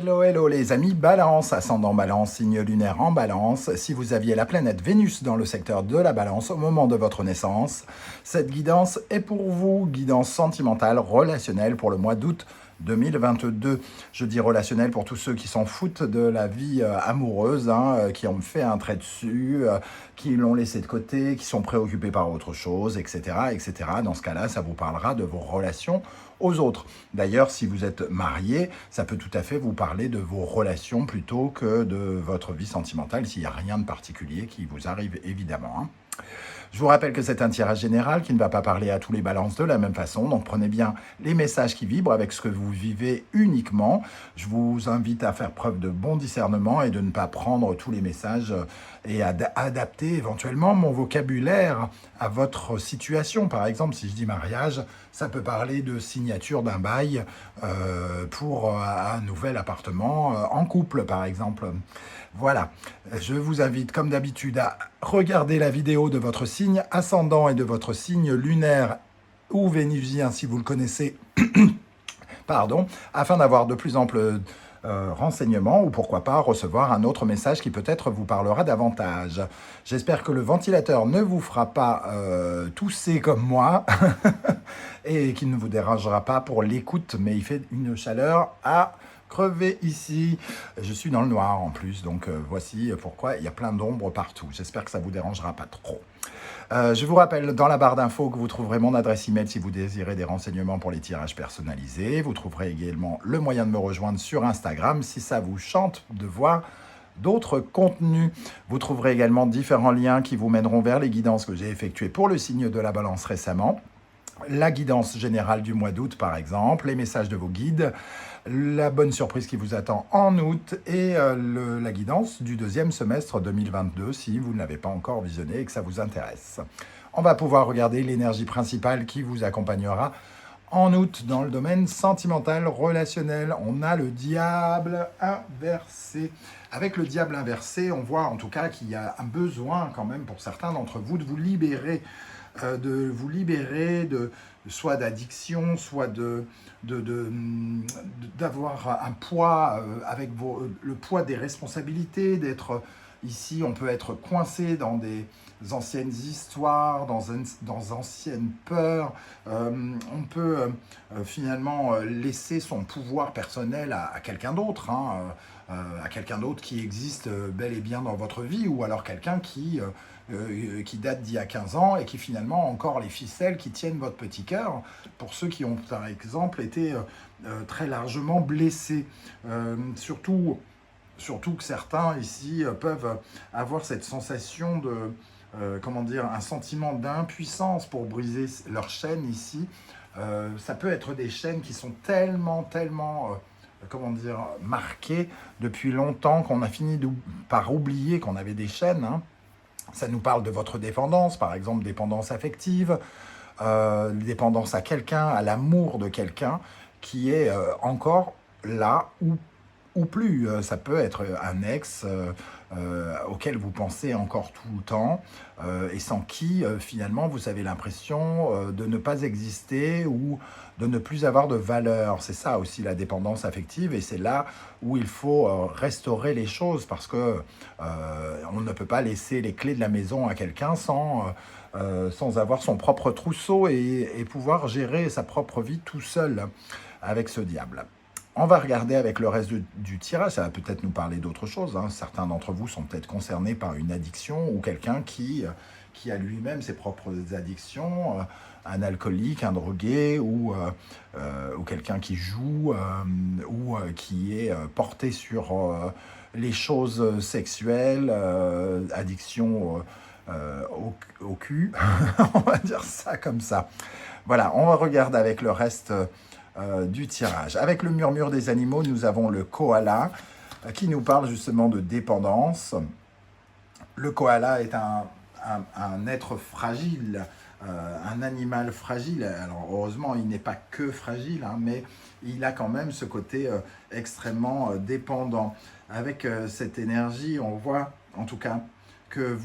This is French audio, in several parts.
Hello, hello les amis, Balance, ascendant Balance, signe lunaire en Balance. Si vous aviez la planète Vénus dans le secteur de la Balance au moment de votre naissance, cette guidance est pour vous, guidance sentimentale, relationnelle pour le mois d'août 2022. Je dis relationnel pour tous ceux qui s'en foutent de la vie amoureuse, qui ont fait un trait dessus, qui l'ont laissé de côté, qui sont préoccupés par autre chose, etc., etc. Dans ce cas-là, ça vous parlera de vos relations aux autres. D'ailleurs, si vous êtes marié, ça peut tout à fait vous parler de vos relations plutôt que de votre vie sentimentale, s'il n'y a rien de particulier qui vous arrive, évidemment. Je vous rappelle que c'est un tirage général qui ne va pas parler à tous les balances de la même façon, donc prenez bien les messages qui vibrent avec ce que vous vivez uniquement. Je vous invite à faire preuve de bon discernement et de ne pas prendre tous les messages et à adapter éventuellement mon vocabulaire à votre situation. Par exemple, si je dis mariage, ça peut parler de signature d'un bail pour un nouvel appartement en couple, par exemple. Voilà, je vous invite comme d'habitude à regarder la vidéo de votre signe ascendant et de votre signe lunaire ou vénusien si vous le connaissez, pardon, afin d'avoir de plus amples renseignements ou pourquoi pas recevoir un autre message qui peut-être vous parlera davantage. J'espère que le ventilateur ne vous fera pas tousser comme moi et qu'il ne vous dérangera pas pour l'écoute, mais il fait une chaleur à crever ici. Je suis dans le noir en plus, donc voici pourquoi il y a plein d'ombres partout. J'espère que ça ne vous dérangera pas trop. Je vous rappelle dans la barre d'infos que vous trouverez mon adresse email si vous désirez des renseignements pour les tirages personnalisés. Vous trouverez également le moyen de me rejoindre sur Instagram si ça vous chante de voir d'autres contenus. Vous trouverez également différents liens qui vous mèneront vers les guidances que j'ai effectuées pour le signe de la Balance récemment. La guidance générale du mois d'août, par exemple, les messages de vos guides, la bonne surprise qui vous attend en août et la guidance du deuxième semestre 2022, si vous ne l'avez pas encore visionné et que ça vous intéresse. On va pouvoir regarder l'énergie principale qui vous accompagnera en août dans le domaine sentimental, relationnel. On a le diable inversé. Avec le diable inversé, on voit en tout cas qu'il y a un besoin quand même pour certains d'entre vous de vous libérer soit d'addiction, soit d'avoir un poids avec le poids des responsabilités, d'être ici, on peut être coincé dans des anciennes histoires, dans anciennes peurs. On peut finalement laisser son pouvoir personnel à quelqu'un d'autre, à quelqu'un d'autre qui existe bel et bien dans votre vie, ou alors quelqu'un qui date d'il y a 15 ans et qui finalement a encore les ficelles qui tiennent votre petit cœur, pour ceux qui ont par exemple été très largement blessés. Surtout que certains ici peuvent avoir cette sensation de, un sentiment d'impuissance pour briser leur chaîne ici. Ça peut être des chaînes qui sont tellement marquées depuis longtemps qu'on a fini par oublier qu'on avait des chaînes. Ça nous parle de votre dépendance, par exemple dépendance affective, dépendance à quelqu'un, à l'amour de quelqu'un qui est encore là ou plus. Ça peut être un ex auquel vous pensez encore tout le temps et sans qui finalement vous avez l'impression de ne pas exister ou de ne plus avoir de valeur. C'est ça aussi la dépendance affective, et c'est là où il faut restaurer les choses, parce que on ne peut pas laisser les clés de la maison à quelqu'un sans avoir son propre trousseau et pouvoir gérer sa propre vie tout seul avec ce diable. On va regarder avec le reste du tirage, ça va peut-être nous parler d'autre chose. Certains d'entre vous sont peut-être concernés par une addiction ou quelqu'un qui a lui-même ses propres addictions, un alcoolique, un drogué ou quelqu'un qui joue ou qui est porté sur les choses sexuelles, addiction au cul, on va dire ça comme ça. Voilà, on regarde avec le reste du tirage. Avec le murmure des animaux, nous avons le koala qui nous parle justement de dépendance. Le koala est un être fragile, un animal fragile. Alors heureusement, il n'est pas que fragile, mais il a quand même ce côté extrêmement dépendant. Avec cette énergie, on voit en tout cas que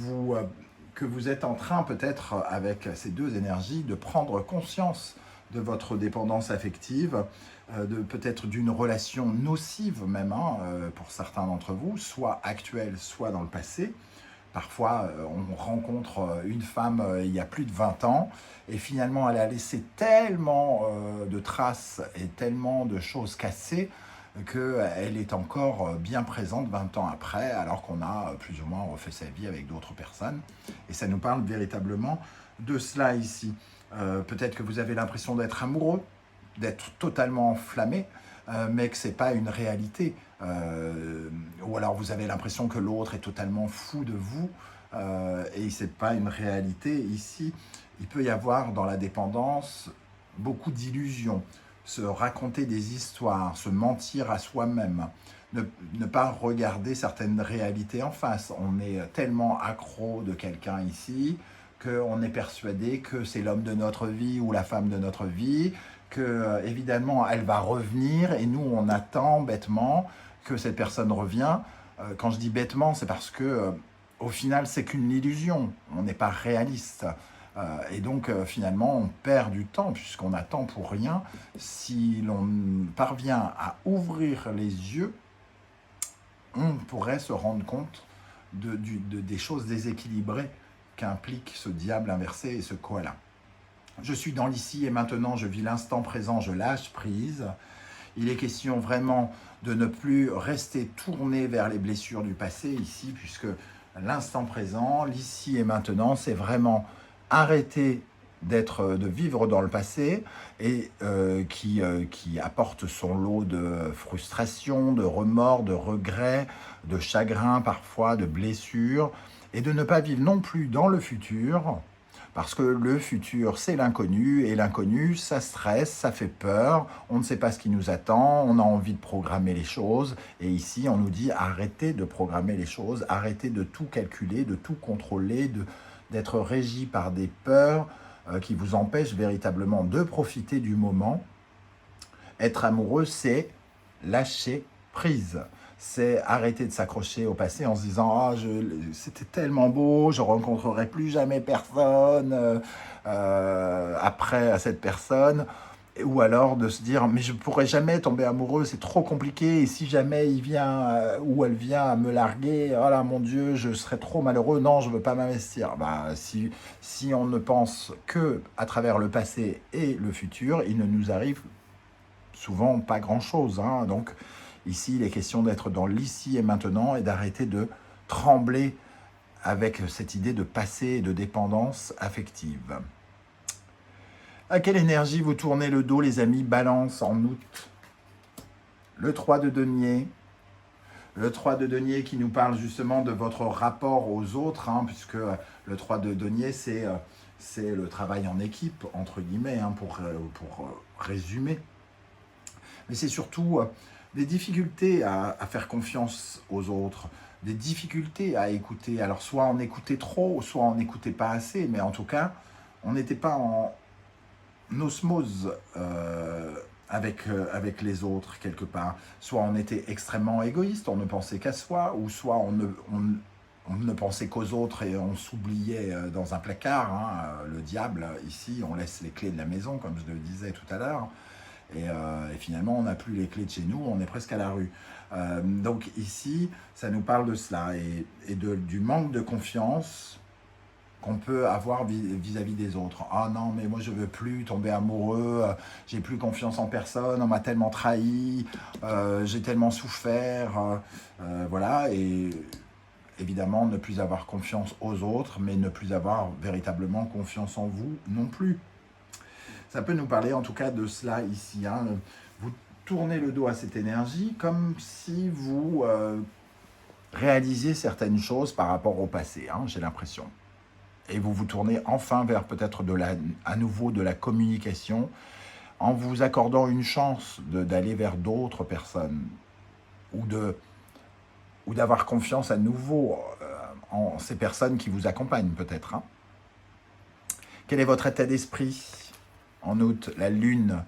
vous êtes en train peut-être avec ces deux énergies de prendre conscience de votre dépendance affective, peut-être d'une relation nocive même, hein, pour certains d'entre vous, soit actuelle, soit dans le passé. Parfois, on rencontre une femme il y a plus de 20 ans et finalement, elle a laissé tellement de traces et tellement de choses cassées qu'elle est encore bien présente 20 ans après, alors qu'on a plus ou moins refait sa vie avec d'autres personnes. Et ça nous parle véritablement de cela ici. Peut-être que vous avez l'impression d'être amoureux, d'être totalement enflammé, mais que ce n'est pas une réalité. Ou alors vous avez l'impression que l'autre est totalement fou de vous, et ce n'est pas une réalité ici. Il peut y avoir dans la dépendance beaucoup d'illusions, se raconter des histoires, se mentir à soi-même, ne pas regarder certaines réalités en face. On est tellement accro de quelqu'un ici qu'on est persuadé que c'est l'homme de notre vie ou la femme de notre vie, que évidemment elle va revenir et nous on attend bêtement que cette personne revienne. Quand je dis bêtement, c'est parce que au final c'est qu'une illusion, on n'est pas réaliste. Et donc finalement on perd du temps puisqu'on attend pour rien. Si l'on parvient à ouvrir les yeux, on pourrait se rendre compte des choses déséquilibrées qu'implique ce diable inversé et ce koala. Je suis dans l'ici et maintenant, je vis l'instant présent, je lâche prise. Il est question vraiment de ne plus rester tourné vers les blessures du passé ici, puisque l'instant présent, l'ici et maintenant, c'est vraiment arrêter de vivre dans le passé et qui apporte son lot de frustration, de remords, de regrets, de chagrin parfois, de blessures, et de ne pas vivre non plus dans le futur, parce que le futur, c'est l'inconnu, et l'inconnu, ça stresse, ça fait peur, on ne sait pas ce qui nous attend, on a envie de programmer les choses, et ici, on nous dit arrêtez de programmer les choses, arrêtez de tout calculer, de tout contrôler, d'être régi par des peurs qui vous empêchent véritablement de profiter du moment. Être amoureux, c'est lâcher prise. C'est arrêter de s'accrocher au passé en se disant « Ah, c'était tellement beau, je ne rencontrerai plus jamais personne après cette personne ». Ou alors de se dire « Mais je ne pourrai jamais tomber amoureux, c'est trop compliqué. Et si jamais il vient ou elle vient à me larguer, oh là mon Dieu, je serai trop malheureux. Non, je ne veux pas m'investir. » Si on ne pense que à travers le passé et le futur, il ne nous arrive souvent pas grand-chose. Hein. Donc, ici, il est question d'être dans l'ici et maintenant et d'arrêter de trembler avec cette idée de passé et de dépendance affective. À quelle énergie vous tournez le dos, les amis? Balance en août. Le 3 de denier. Le 3 de denier qui nous parle justement de votre rapport aux autres, hein, puisque le 3 de denier, c'est le travail en équipe, entre guillemets, hein, pour résumer. Mais c'est surtout des difficultés à faire confiance aux autres, des difficultés à écouter. Alors soit on écoutait trop, soit on n'écoutait pas assez, mais en tout cas, on n'était pas en osmose avec les autres quelque part. Soit on était extrêmement égoïste, on ne pensait qu'à soi, ou soit on ne pensait qu'aux autres et on s'oubliait dans un placard. Hein. Le diable, ici, on laisse les clés de la maison, comme je le disais tout à l'heure. Et finalement, on n'a plus les clés de chez nous, on est presque à la rue. Donc ici, ça nous parle de cela et du manque de confiance qu'on peut avoir vis-à-vis des autres. « Ah non, mais moi je veux plus tomber amoureux, j'ai plus confiance en personne, on m'a tellement trahi, j'ai tellement souffert. » Voilà, et évidemment, ne plus avoir confiance aux autres, mais ne plus avoir véritablement confiance en vous non plus. Ça peut nous parler en tout cas de cela ici. Hein. Vous tournez le dos à cette énergie comme si vous réalisiez certaines choses par rapport au passé, hein, j'ai l'impression. Et vous vous tournez enfin vers peut-être à nouveau de la communication en vous accordant une chance d'aller vers d'autres personnes ou d'avoir confiance à nouveau en ces personnes qui vous accompagnent peut-être. Hein. Quel est votre état d'esprit en août? La lune,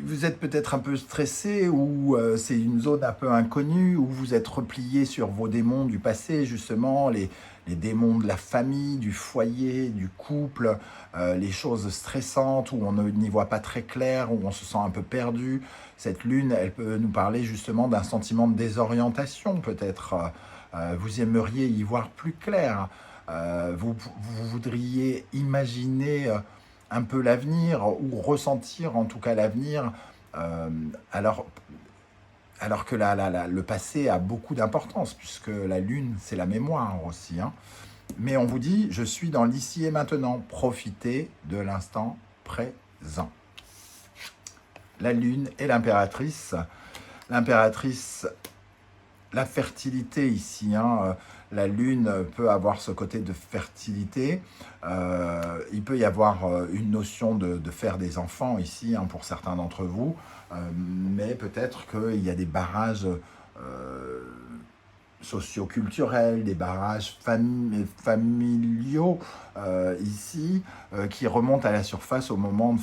vous êtes peut-être un peu stressé ou c'est une zone un peu inconnue où vous êtes replié sur vos démons du passé, justement, les démons de la famille, du foyer, du couple, les choses stressantes où on n'y voit pas très clair, où on se sent un peu perdu. Cette lune, elle peut nous parler justement d'un sentiment de désorientation, peut-être. Vous aimeriez y voir plus clair. Vous voudriez imaginer un peu l'avenir ou ressentir en tout cas l'avenir, euh, alors, alors que le passé a beaucoup d'importance puisque la lune c'est la mémoire aussi, hein. Mais on vous dit, je suis dans l'ici et maintenant, profitez de l'instant présent. La lune est l'impératrice. L'impératrice, la fertilité ici, hein. La lune peut avoir ce côté de fertilité. Il peut y avoir une notion de faire des enfants ici, hein, pour certains d'entre vous. Mais peut-être qu'il y a des barrages socioculturels, des barrages familiaux ici, qui remontent à la surface au moment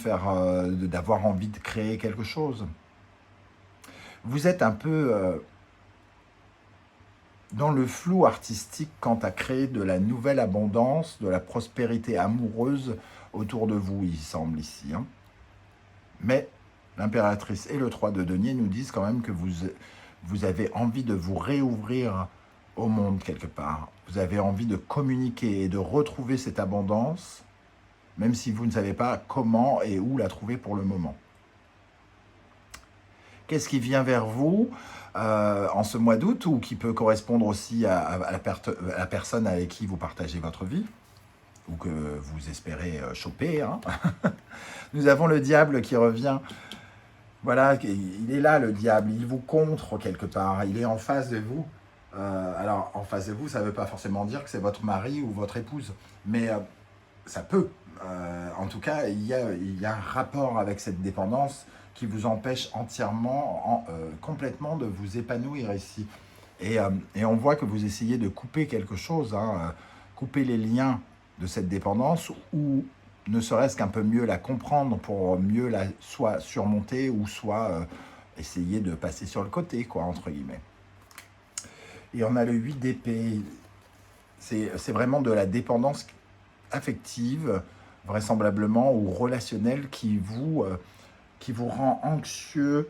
d'avoir envie de créer quelque chose. Vous êtes un peu dans le flou artistique quant à créer de la nouvelle abondance, de la prospérité amoureuse autour de vous, il semble ici, hein. Mais l'impératrice et le 3 de denier nous disent quand même que vous avez envie de vous réouvrir au monde quelque part. Vous avez envie de communiquer et de retrouver cette abondance, même si vous ne savez pas comment et où la trouver pour le moment. Qu'est-ce qui vient vers vous en ce mois d'août ou qui peut correspondre aussi à la personne avec qui vous partagez votre vie ou que vous espérez choper, hein. Nous avons le diable qui revient. Voilà, il est là le diable, il vous contre quelque part, il est en face de vous. Alors en face de vous, ça ne veut pas forcément dire que c'est votre mari ou votre épouse, mais ça peut. En tout cas, il y a un rapport avec cette dépendance qui vous empêche entièrement, complètement de vous épanouir ici. Et on voit que vous essayez de couper quelque chose, hein, couper les liens de cette dépendance ou ne serait-ce qu'un peu mieux la comprendre pour mieux la soit surmonter ou soit essayer de passer sur le côté, quoi, entre guillemets. Et on a le 8 d'épée. C'est vraiment de la dépendance affective, vraisemblablement, ou relationnelle qui vous rend anxieux,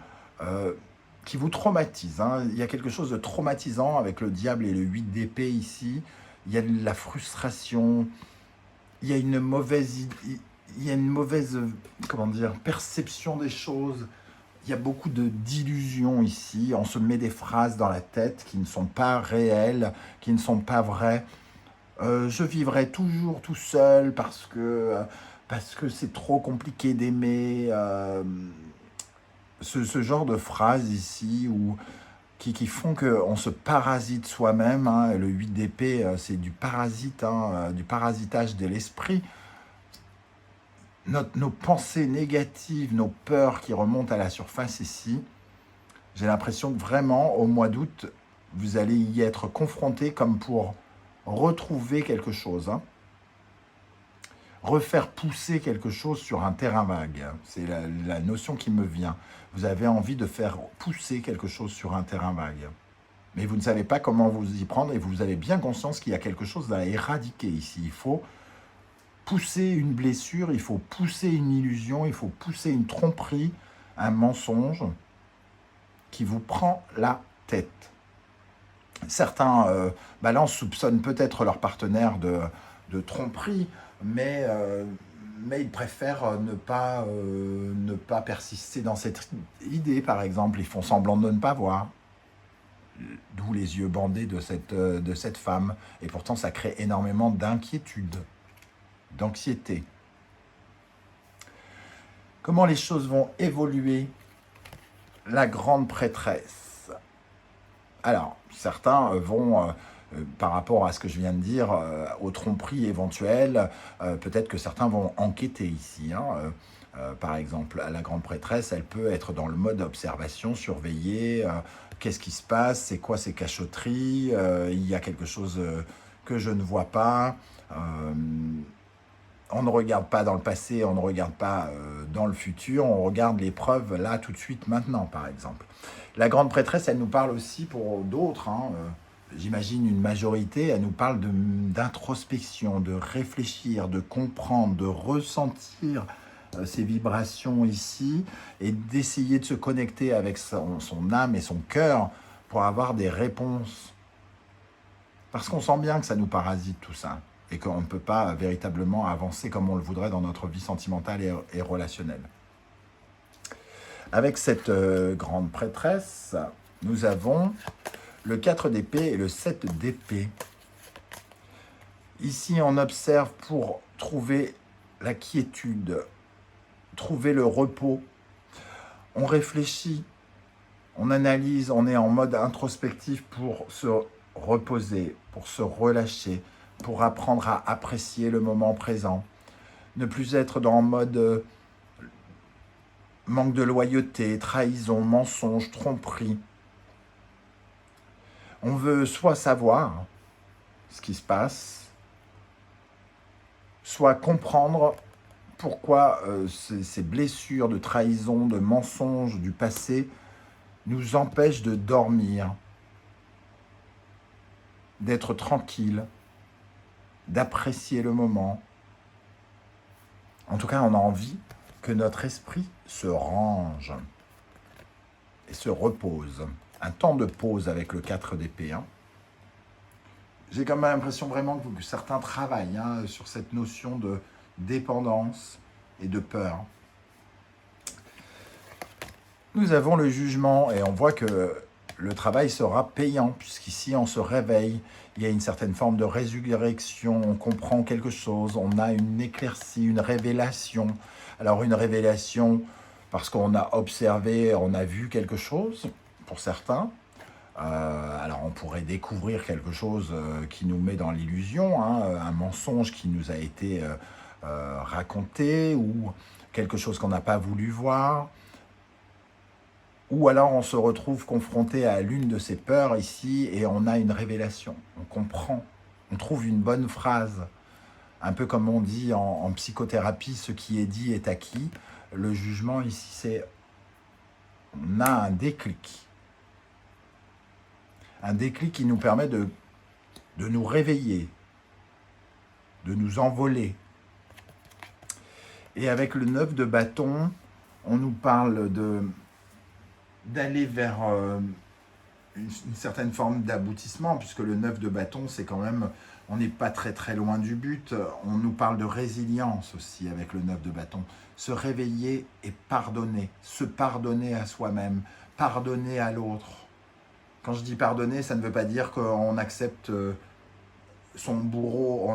qui vous traumatise, hein. Il y a quelque chose de traumatisant avec le diable et le 8 d'épée ici. Il y a de la frustration, il y a une mauvaise, comment dire, perception des choses. Il y a beaucoup d'illusions ici. On se met des phrases dans la tête qui ne sont pas réelles, qui ne sont pas vraies. Je vivrai toujours tout seul parce que c'est trop compliqué d'aimer. Ce genre de phrases ici qui font qu'on se parasite soi-même, hein. Le 8 d'épée, c'est du parasite, hein, du parasitage de l'esprit. Nos pensées négatives, nos peurs qui remontent à la surface ici, j'ai l'impression que vraiment, au mois d'août, vous allez y être confronté comme pour retrouver quelque chose, hein. Refaire pousser quelque chose sur un terrain vague. C'est la notion qui me vient. Vous avez envie de faire pousser quelque chose sur un terrain vague. Mais vous ne savez pas comment vous y prendre et vous avez bien conscience qu'il y a quelque chose à éradiquer ici. Il faut pousser une blessure, il faut pousser une illusion, il faut pousser une tromperie, un mensonge qui vous prend la tête. Certains balances soupçonnent peut-être leur partenaire de tromperie, mais ils préfèrent ne pas persister dans cette idée, par exemple. Ils font semblant de ne pas voir. D'où les yeux bandés de cette femme. Et pourtant, ça crée énormément d'inquiétude, d'anxiété. Comment les choses vont évoluer? La grande prêtresse. Alors, certains vont... par rapport à ce que je viens de dire, aux tromperies éventuelles, peut-être que certains vont enquêter ici, hein. Par exemple, la grande prêtresse, elle peut être dans le mode observation, surveiller, qu'est-ce qui se passe, c'est quoi ces cachotteries, il y a quelque chose que je ne vois pas. On ne regarde pas dans le passé, on ne regarde pas dans le futur, on regarde l'épreuve là, tout de suite, maintenant, par exemple. La grande prêtresse, elle nous parle aussi pour d'autres, hein, j'imagine une majorité, elle nous parle d'introspection, de réfléchir, de comprendre, de ressentir ces vibrations ici et d'essayer de se connecter avec son âme et son cœur pour avoir des réponses. Parce qu'on sent bien que ça nous parasite tout ça et qu'on ne peut pas véritablement avancer comme on le voudrait dans notre vie sentimentale et relationnelle. Avec cette grande prêtresse, nous avons le 4 d'épée et le 7 d'épée. Ici, on observe pour trouver la quiétude, trouver le repos. On réfléchit, on analyse, on est en mode introspectif pour se reposer, pour se relâcher, pour apprendre à apprécier le moment présent. Ne plus être dans le mode manque de loyauté, trahison, mensonge, tromperie. On veut soit savoir ce qui se passe, soit comprendre pourquoi ces blessures de trahison, de mensonge du passé nous empêchent de dormir, d'être tranquille, d'apprécier le moment. En tout cas, on a envie que notre esprit se range et se repose. Un temps de pause avec le 4 d'épée. Hein. J'ai quand même l'impression vraiment que certains travaillent sur cette notion de dépendance et de peur. Nous avons le jugement et on voit que le travail sera payant puisqu'ici on se réveille, il y a une certaine forme de résurrection, on comprend quelque chose, on a une éclaircie, une révélation. Alors une révélation parce qu'on a observé, on a vu quelque chose pour certains. Alors on pourrait découvrir quelque chose qui nous met dans l'illusion, un mensonge qui nous a été raconté ou quelque chose qu'on n'a pas voulu voir. Ou alors on se retrouve confronté à l'une de ces peurs ici et on a une révélation, on comprend, on trouve une bonne phrase. Un peu comme on dit en psychothérapie, ce qui est dit est acquis. Le jugement ici, c'est on a un déclic. Un déclic qui nous permet de nous réveiller, de nous envoler. Et avec le 9 de bâton, on nous parle d'aller vers une certaine forme d'aboutissement, puisque le 9 de bâton, c'est quand même, on n'est pas très très loin du but. On nous parle de résilience aussi avec le 9 de bâton. Se réveiller et pardonner, se pardonner à soi-même, pardonner à l'autre. Quand je dis pardonner, ça ne veut pas dire qu'on accepte son bourreau,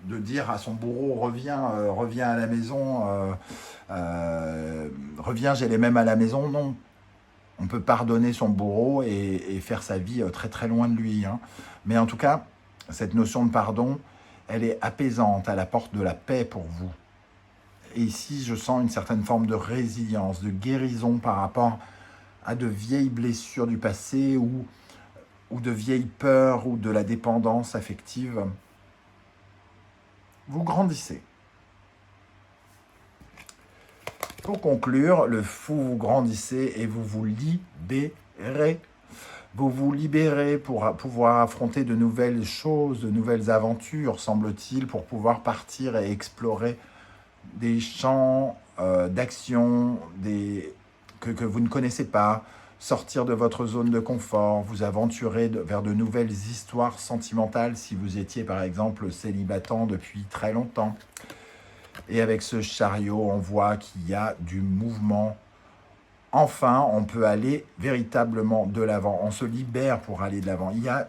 de dire à son bourreau, reviens à la maison, reviens, j'ai les mêmes à la maison. Non, on peut pardonner son bourreau et faire sa vie très très loin de lui. Hein. Mais en tout cas, cette notion de pardon, elle est apaisante, elle apporte de la paix pour vous. Et ici, je sens une certaine forme de résilience, de guérison par rapport à de vieilles blessures du passé ou de vieilles peurs ou de la dépendance affective. Vous grandissez. Pour conclure, le fou, vous grandissez et vous vous libérez. Vous vous libérez pour pouvoir affronter de nouvelles choses, de nouvelles aventures, semble-t-il, pour pouvoir partir et explorer des champs d'action que vous ne connaissez pas, sortir de votre zone de confort, vous aventurer vers de nouvelles histoires sentimentales si vous étiez par exemple célibatant depuis très longtemps. Et avec ce chariot, on voit qu'il y a du mouvement. Enfin, on peut aller véritablement de l'avant. On se libère pour aller de l'avant. Il y a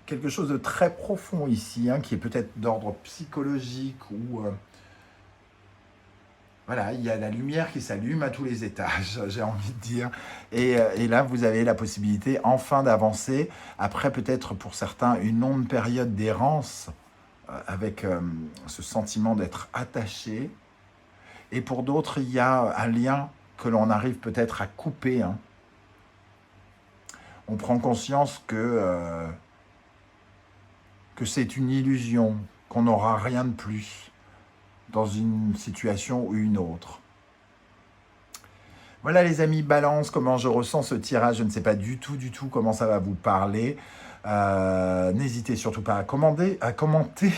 quelque chose de très profond ici, qui est peut-être d'ordre psychologique ou... Voilà, il y a la lumière qui s'allume à tous les étages, j'ai envie de dire. Et là, vous avez la possibilité enfin d'avancer. Après, peut-être pour certains, une longue période d'errance avec ce sentiment d'être attaché. Et pour d'autres, il y a un lien que l'on arrive peut-être à couper. On prend conscience que c'est une illusion, qu'on n'aura rien de plus dans une situation ou une autre. Voilà les amis, balance, comment je ressens ce tirage, je ne sais pas du tout comment ça va vous parler. N'hésitez surtout pas à commenter, à commenter.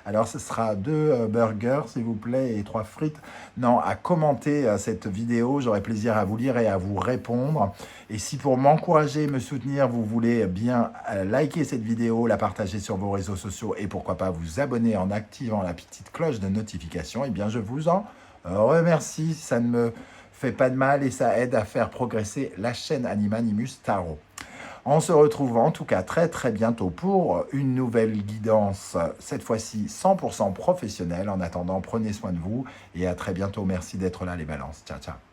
Alors ce sera 2 burgers s'il vous plaît et 3 frites. Non, à commenter cette vidéo, j'aurai plaisir à vous lire et à vous répondre. Et si pour m'encourager, me soutenir, vous voulez bien liker cette vidéo, la partager sur vos réseaux sociaux et pourquoi pas vous abonner en activant la petite cloche de notification, eh bien je vous en remercie, ça ne me fait pas de mal et ça aide à faire progresser la chaîne Animanimus Tarot. On se retrouve en tout cas très bientôt pour une nouvelle guidance, cette fois-ci 100% professionnelle. En attendant, prenez soin de vous et à très bientôt. Merci d'être là les balances. Ciao, ciao.